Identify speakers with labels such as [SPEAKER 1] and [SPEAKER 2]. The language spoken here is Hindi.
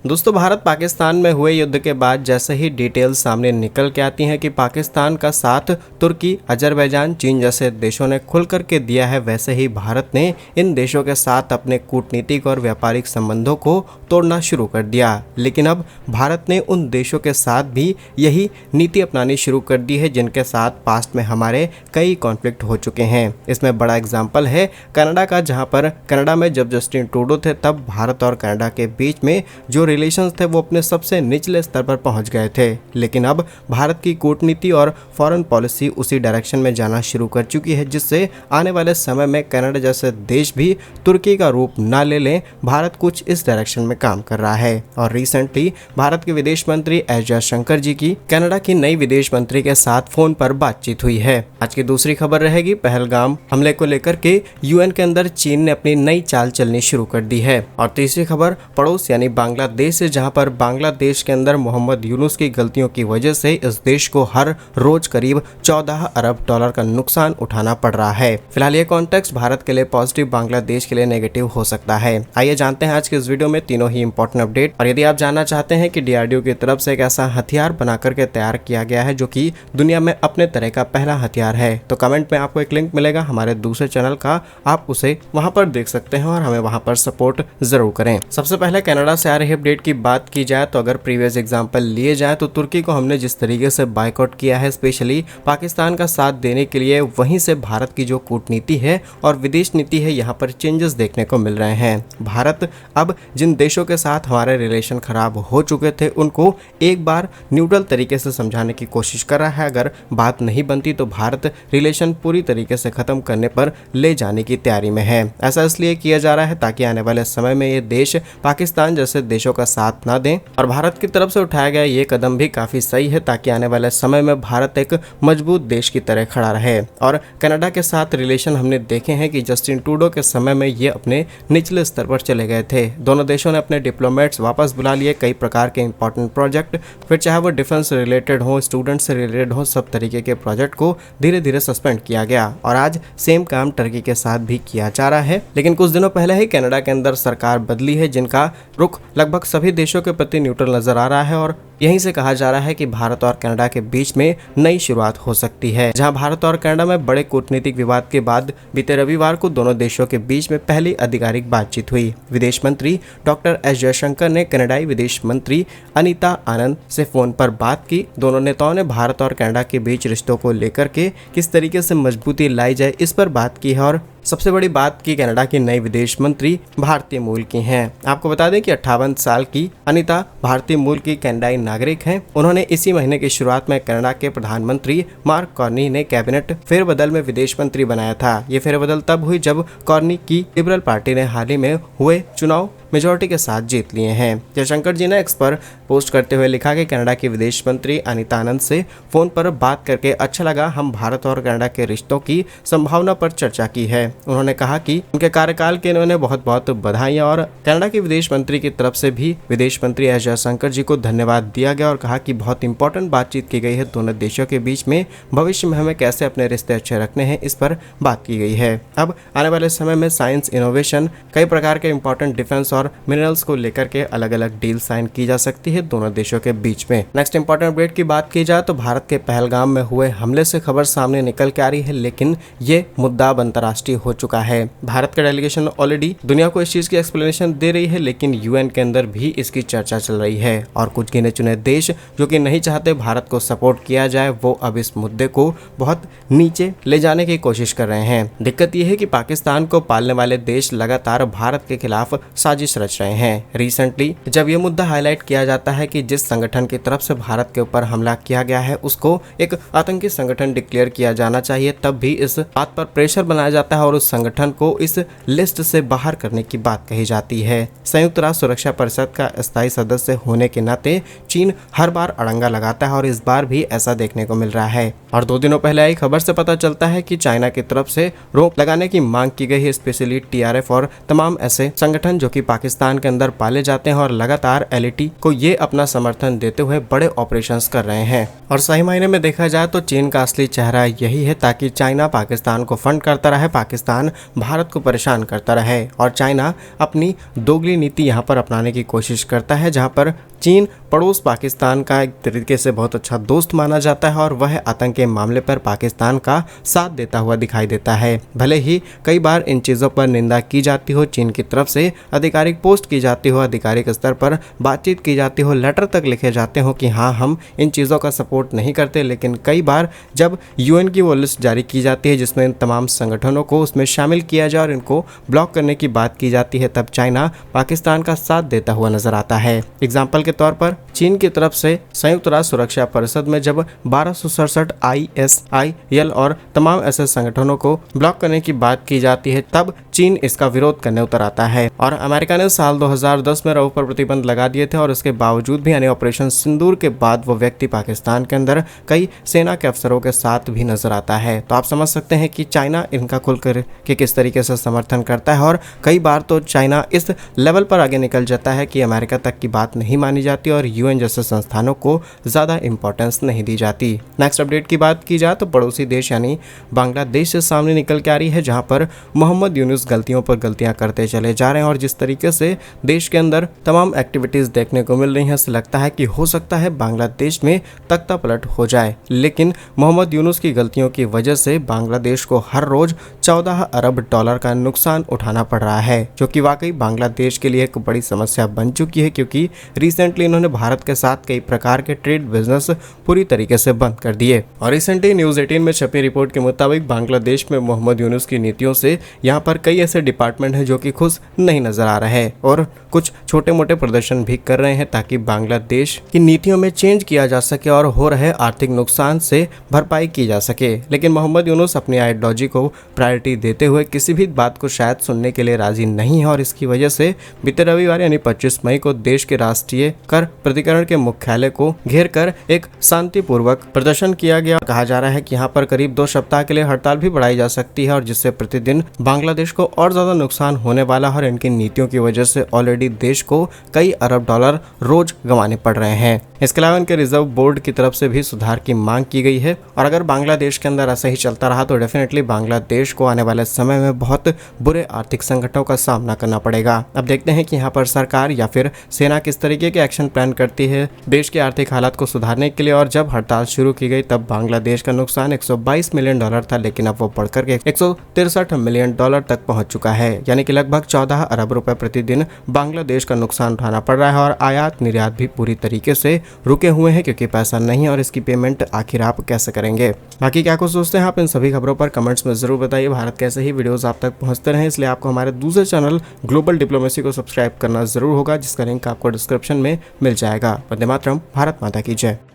[SPEAKER 1] दोस्तों, भारत पाकिस्तान में हुए युद्ध के बाद जैसे ही डिटेल्स सामने निकल के आती हैं कि पाकिस्तान का साथ तुर्की, अजरबैजान, चीन जैसे देशों ने खुल करके दिया है, वैसे ही भारत ने इन देशों के साथ अपने कूटनीतिक और व्यापारिक संबंधों को तोड़ना शुरू कर दिया। लेकिन अब भारत ने उन देशों के साथ भी यही नीति अपनानी शुरू कर दी है जिनके साथ पास्ट में हमारे कई कॉन्फ्लिक्ट हो चुके हैं। इसमें बड़ा एग्जाम्पल है कनाडा का, जहाँ पर कनाडा में जब जस्टिन ट्रूडो थे तब भारत और कनाडा के बीच में जो रिलेशंस थे वो अपने सबसे निचले स्तर पर पहुंच गए थे। लेकिन अब भारत की कूटनीति और फॉरेन पॉलिसी उसी डायरेक्शन में जाना शुरू कर चुकी है, जिससे आने वाले समय में कनाडा जैसे देश भी तुर्की का रूप ना ले लें। भारत कुछ इस डायरेक्शन में काम कर रहा है और रिसेंटली भारत के विदेश मंत्री एस जयशंकर जी की कनाडा की नई विदेश मंत्री के साथ फोन पर बातचीत हुई है। आज की दूसरी खबर रहेगी पहलगाम हमले को लेकर के यूएन के अंदर चीन ने अपनी नई चाल चलनी शुरू कर दी है। और तीसरी खबर पड़ोस यानी बांग्लादेश से, जहां पर बांग्लादेश के अंदर मोहम्मद यूनुस की गलतियों की वजह से इस देश को हर रोज करीब 14 अरब डॉलर का नुकसान उठाना पड़ रहा है। फिलहाल ये कॉन्टेक्स्ट भारत के लिए पॉजिटिव, बांग्लादेश के लिए नेगेटिव हो सकता है। आइए जानते हैं आज के इस वीडियो में तीनों ही इंपॉर्टेंट अपडेट। और यदि आप जानना चाहते हैं कि डीआरडीओ की तरफ से एक ऐसा हथियार बना करके तैयार किया गया है जो कि दुनिया में अपने तरह का पहला हथियार है, तो कमेंट में आपको एक लिंक मिलेगा हमारे दूसरे चैनल का, आप उसे वहां पर देख सकते हैं और हमें वहां पर सपोर्ट जरूर करें। सबसे पहले कनाडा से आ रही अपडेट की बात की जाए तो अगर प्रीवियस एग्जांपल लिए जाए तो तुर्की को हमने जिस तरीके से बायकॉट किया है, स्पेशली पाकिस्तान का साथ देने के लिए, वहीं से भारत की जो कूटनीति है और विदेश नीति है यहाँ पर चेंजेस देखने को मिल रहे हैं। भारत अब जिन देशों के साथ हमारे रिलेशन खराब हो चुके थे उनको एक बार न्यूट्रल तरीके से समझाने की कोशिश कर रहा है। अगर बात नहीं बनती तो भारत रिलेशन पूरी तरीके से खत्म करने पर ले जाने की तैयारी में है। ऐसा इसलिए किया जा रहा है ताकि आने वाले समय में ये देश पाकिस्तान जैसे देशों का साथ ना दें। और भारत की तरफ से उठाया गया ये कदम भी काफी सही है ताकि आने वाले समय में भारत एक मजबूत देश की तरह खड़ा रहे। और कनाडा के साथ रिलेशन हमने देखे हैं कि जस्टिन ट्रूडो के समय में ये अपने निचले स्तर पर चले गए थे। दोनों देशों ने अपने डिप्लोमेट्स वापस बुला लिए, कई प्रकार के इंपॉर्टेंट प्रोजेक्ट, फिर चाहे वो डिफेंस से रिलेटेड हो, स्टूडेंट से रिलेटेड हो, सब तरीके के प्रोजेक्ट को धीरे धीरे सस्पेंड किया गया। और आज सेम काम टर्की के साथ भी किया जा रहा है। लेकिन कुछ दिनों पहले ही कनाडा के अंदर सरकार बदली है जिनका रुख लगभग सभी देशों के प्रति न्यूट्रल नजर आ रहा है और यहीं से कहा जा रहा है कि भारत और कनाडा के बीच में नई शुरुआत हो सकती है। जहां भारत और कनाडा में बड़े कूटनीतिक विवाद के बाद बीते रविवार को दोनों देशों के बीच में पहली आधिकारिक बातचीत हुई। विदेश मंत्री डॉक्टर एस जयशंकर ने कनाडाई विदेश मंत्री अनीता आनंद से फोन पर बात की। दोनों नेताओं ने भारत और कनाडा के बीच रिश्तों को लेकर के किस तरीके से मजबूती लाई जाए इस पर बात की है। और सबसे बड़ी बात की कनाडा की नई विदेश मंत्री भारतीय मूल की हैं। आपको बता दें कि 58 साल की अनीता भारतीय मूल की कनाडाई नागरिक हैं। उन्होंने इसी महीने की शुरुआत में कनाडा के प्रधानमंत्री मार्क कार्नी ने कैबिनेट फेरबदल में विदेश मंत्री बनाया था। ये फेरबदल तब हुई जब कार्नी की लिबरल पार्टी ने हाल ही में हुए चुनाव मेजोरिटी के साथ जीत लिए हैं। जयशंकर जी ने एक्स पर पोस्ट करते हुए लिखा कि कनाडा की विदेश मंत्री अनीता आनंद से फोन पर बात करके अच्छा लगा। हम भारत और कनाडा के रिश्तों की संभावना पर चर्चा की है। उन्होंने कहा कि उनके कार्यकाल के उन्होंने बहुत बहुत बधाइयां और कनाडा के विदेश मंत्री की तरफ से भी विदेश मंत्री एस जयशंकर जी को धन्यवाद दिया गया और कहा कि बहुत इंपॉर्टेंट बातचीत की गई है। दोनों देशों के बीच में भविष्य में हमें कैसे अपने रिश्ते अच्छे रखने हैं इस पर बात की गई है। अब आने वाले समय में साइंस, इनोवेशन, कई प्रकार के इंपॉर्टेंट डिफेंस और मिनरल्स को लेकर के अलग अलग डील साइन की जा सकती है दोनों देशों के बीच में। नेक्स्ट इंपॉर्टेंट अपडेट की बात की जाए तो भारत के पहलगाम में हुए हमले से खबर सामने निकल के आ रही है, लेकिन ये मुद्दा अब अंतर्राष्ट्रीय हो चुका है। भारत का डेलीगेशन ऑलरेडी दुनिया को इस चीज की एक्सप्लेनेशन दे रही है, लेकिन यूएन के अंदर भी इसकी चर्चा चल रही है और कुछ गिने चुने देश जो कि नहीं चाहते भारत को सपोर्ट किया जाए वो अब इस मुद्दे को बहुत नीचे ले जाने की कोशिश कर रहे हैं। दिक्कत यह है कि पाकिस्तान को पालने वाले देश लगातार भारत के खिलाफ साजिश रच रहे हैं। रिसेंटली जब ये मुद्दा हाईलाइट किया जाता है कि जिस संगठन की तरफ से भारत के ऊपर हमला किया गया है उसको एक आतंकी संगठन डिक्लेयर किया जाना चाहिए, तब भी इस बात पर प्रेशर बनाया जाता है और उस संगठन को इस लिस्ट से बाहर करने की बात कही जाती है। संयुक्त राष्ट्र सुरक्षा परिषद का स्थायी सदस्य होने के नाते चीन हर बार अड़ंगा लगाता है और इस बार भी ऐसा देखने को मिल रहा है। और 2 दिनों पहले आई खबर से पता चलता है कि चाइना की तरफ से रोक लगाने की मांग की गई है, स्पेशली टीआरएफ और तमाम ऐसे संगठन जो कि पाकिस्तान के अंदर पाले जाते हैं और लगातार एलईटी को ये अपना समर्थन देते हुए बड़े ऑपरेशंस कर रहे हैं। और सही मायने में देखा जाए तो चीन का असली चेहरा यही है, ताकि चाइना पाकिस्तान को फंड करता रहे, पाकिस्तान भारत को परेशान करता रहे और चाइना अपनी दोगली नीति यहाँ पर अपनाने की कोशिश करता है, जहाँ पर चीन पड़ोस पाकिस्तान का एक तरीके से बहुत अच्छा दोस्त माना जाता है और वह आतंक के मामले पर पाकिस्तान का साथ देता हुआ दिखाई देता है। भले ही कई बार इन चीज़ों पर निंदा की जाती हो, चीन की तरफ से आधिकारिक पोस्ट की जाती हो, आधिकारिक स्तर पर बातचीत की जाती हो, लेटर तक लिखे जाते हो कि हाँ हम इन चीज़ों का सपोर्ट नहीं करते, लेकिन कई बार जब यूएन की वो लिस्ट जारी की जाती है जिसमें इन तमाम संगठनों को उसमें शामिल किया जाए और इनको ब्लॉक करने की बात की जाती है, तब चाइना पाकिस्तान का साथ देता हुआ नजर आता है। एग्जाम्पल के तौर पर चीन की तरफ से संयुक्त राष्ट्र सुरक्षा परिषद में जब 1267 ISIL और तमाम ऐसे संगठनों को ब्लॉक करने की बात की जाती है, तब चीन इसका विरोध करने उतर आता है। और अमेरिका ने साल 2010 में रऊफ पर प्रतिबंध लगा दिए थे और इसके बावजूद भी यानी ऑपरेशन सिंदूर के बाद वो व्यक्ति पाकिस्तान के अंदर कई सेना के अफसरों के साथ भी नजर आता है। तो आप समझ सकते हैं कि चाइना इनका खुलकर के किस तरीके से समर्थन करता है और कई बार तो चाइना इस लेवल पर आगे निकल जाता है कि अमेरिका तक की बात नहीं मानी जाती और यूएन जैसे संस्थानों को ज़्यादा इंपॉर्टेंस नहीं दी जाती। नेक्स्ट अपडेट की बात की जाए तो पड़ोसी देश यानी बांग्लादेश से सामने निकल के आ रही है, जहां पर मोहम्मद यूनुस गलतियों पर गलतियां करते चले जा रहे हैं और जिस तरीके से देश के अंदर तमाम एक्टिविटीज़ देखने को मिल रही हैं, ऐसा लगता है कि हो सकता है बांग्लादेश में तख्ता पलट हो जाए। लेकिन मोहम्मद यूनुस की गलतियों की वजह से बांग्लादेश को हर रोज 14 अरब डॉलर का नुकसान उठाना पड़ रहा है, जो कि वाकई बांग्लादेश के लिए एक बड़ी समस्या बन चुकी है, क्योंकि रिसेंटली इन्होंने भारत के साथ कई प्रकार के ट्रेड बिजनेस पूरी तरीके से बंद कर दिए। और रिसेंटली न्यूज़ 18 में छपी रिपोर्ट के मुताबिक बांग्लादेश में मोहम्मद यूनुस की नीतियों से यहाँ पर कई ऐसे डिपार्टमेंट हैं जो कि खुश नहीं नजर आ रहे हैं और कुछ छोटे मोटे प्रदर्शन भी कर रहे हैं ताकि बांग्लादेश की नीतियों में चेंज किया जा सके और हो रहे आर्थिक नुकसान से भरपाई की जा सके। लेकिन मोहम्मद यूनुस अपनी आइडियोलॉजी को प्रायोरिटी देते हुए किसी भी बात को शायद सुनने के लिए राजी नहीं है और इसकी वजह से बीते रविवार यानी 25 मई को देश के राष्ट्रीय कर प्राधिकरण के मुख्यालय को घेर कर एक शांतिपूर्वक प्रदर्शन किया गया। कहा जा रहा है कि यहाँ पर करीब 2 सप्ताह के लिए हड़ताल भी बढ़ाई जा सकती है और जिससे प्रतिदिन बांग्लादेश को और ज्यादा नुकसान होने वाला है और इनकी नीतियों की वजह से ऑलरेडी देश को कई अरब डॉलर रोज गंवाने पड़ रहे हैं। इसके अलावा इनके रिजर्व बोर्ड की तरफ से भी सुधार की मांग की गई है और अगर बांग्लादेश के अंदर ऐसा ही चलता रहा तो डेफिनेटली बांग्लादेश को आने वाले समय में बहुत बुरे आर्थिक संकटों का सामना करना पड़ेगा। अब देखते हैं कि यहाँ पर सरकार या फिर सेना किस तरीके के एक्शन प्लान करती है देश के आर्थिक हालात को सुधारने के लिए। और जब हड़ताल शुरू की गई तब बांग्लादेश का नुकसान 122 मिलियन डॉलर था, लेकिन अब वो बढ़कर के 163 मिलियन डॉलर तक पहुंच चुका है, यानी कि लगभग 14 अरब रुपए प्रतिदिन बांग्लादेश का नुकसान उठाना पड़ रहा है। और आयात निर्यात भी पूरी तरीके से रुके हुए हैं क्योंकि पैसा नहीं और इसकी पेमेंट आखिर आप कैसे करेंगे। बाकी क्या कुछ सोचते हैं आप इन सभी खबरों पर कमेंट्स में जरूर बताइए। भारत कैसे ही वीडियोस आप तक पहुंचते रहे इसलिए आपको हमारे दूसरे चैनल ग्लोबल डिप्लोमेसी को सब्सक्राइब करना जरूर होगा, जिसका लिंक आपको डिस्क्रिप्शन में मिल जाएगा। वंदे मातरम, भारत माता की जय।